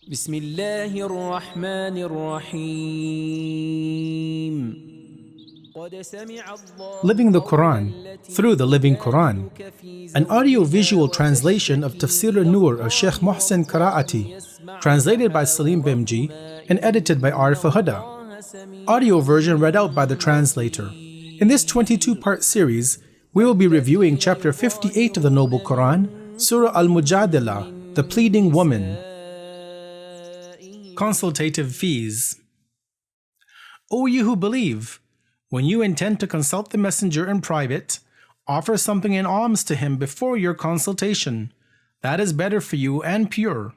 بسم الله الرحمن الرحيم. Living the Quran through the Living Quran, an audio-visual translation of Tafsir al-Nur of Sheikh Mohsen Qaraati, translated by Salim Bimji and edited by Arif Huda. Audio version read out by the translator. In this 22-part series, we will be reviewing chapter 58 of the Noble Quran, Surah al-Mujadilah, the Pleading Woman. Consultative Fees. O you who believe, when you intend to consult the messenger in private, offer something in alms to him before your consultation. That is better for you and pure.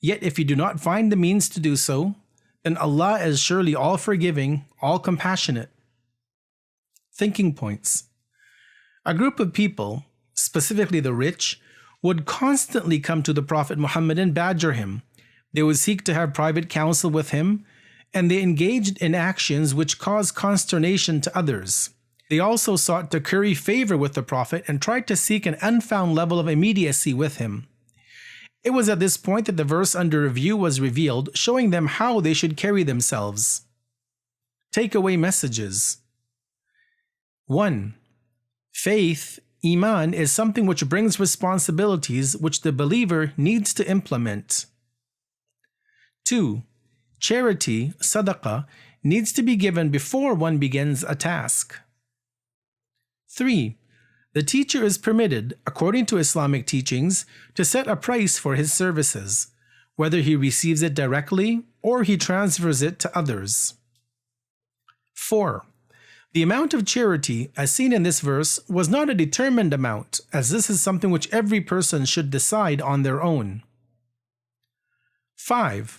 Yet if you do not find the means to do so, then Allah is surely all forgiving, all compassionate. Thinking points. A group of people, specifically the rich, would constantly come to the Prophet Muhammad and badger him. They would seek to have private counsel with him, and they engaged in actions which caused consternation to others. They also sought to curry favor with the Prophet and tried to seek an unfound level of immediacy with him. It was at this point that the verse under review was revealed, showing them how they should carry themselves. Takeaway messages. 1. Faith, Iman, is something which brings responsibilities which the believer needs to implement. 2. Charity, sadaqah, needs to be given before one begins a task. 3. The teacher is permitted, according to Islamic teachings, to set a price for his services, whether he receives it directly or he transfers it to others. 4. The amount of charity, as seen in this verse, was not a determined amount, as this is something which every person should decide on their own. 5.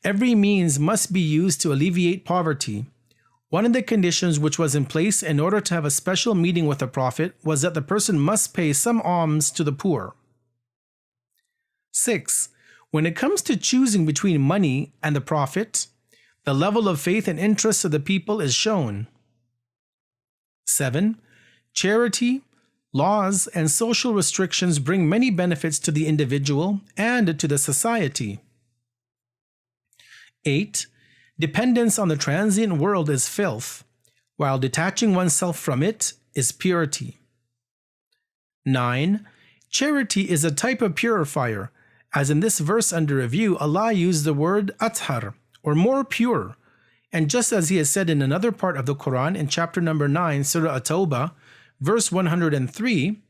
Every means must be used to alleviate poverty. One of the conditions which was in place in order to have a special meeting with the Prophet was that the person must pay some alms to the poor. 6. When it comes to choosing between money and the Prophet, the level of faith and interest of the people is shown. 7. Charity, laws, and social restrictions bring many benefits to the individual and to the society. 8. Dependence on the transient world is filth, while detaching oneself from it is purity. 9. Charity is a type of purifier, as in this verse under review, Allah used the word athar, or more pure, and just as He has said in another part of the Quran in chapter number 9, Surah At-Tawbah, verse 103,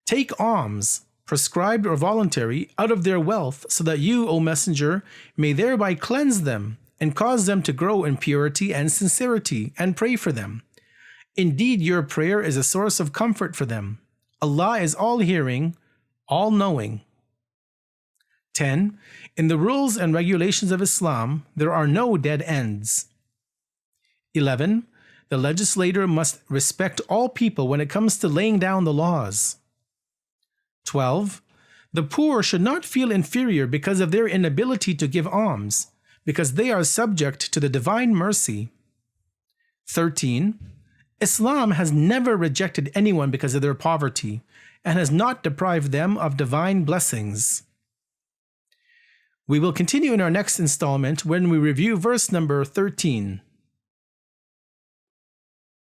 take alms, prescribed or voluntary, out of their wealth, so that you, O Messenger, may thereby cleanse them and cause them to grow in purity and sincerity, and pray for them. Indeed, your prayer is a source of comfort for them. Allah is all-hearing, all-knowing. 10. In the rules and regulations of Islam, there are no dead ends. 11. The legislator must respect all people when it comes to laying down the laws. 12. The poor should not feel inferior because of their inability to give alms, because they are subject to the divine mercy. 13. Islam has never rejected anyone because of their poverty, and has not deprived them of divine blessings. We will continue in our next installment when we review verse number 13.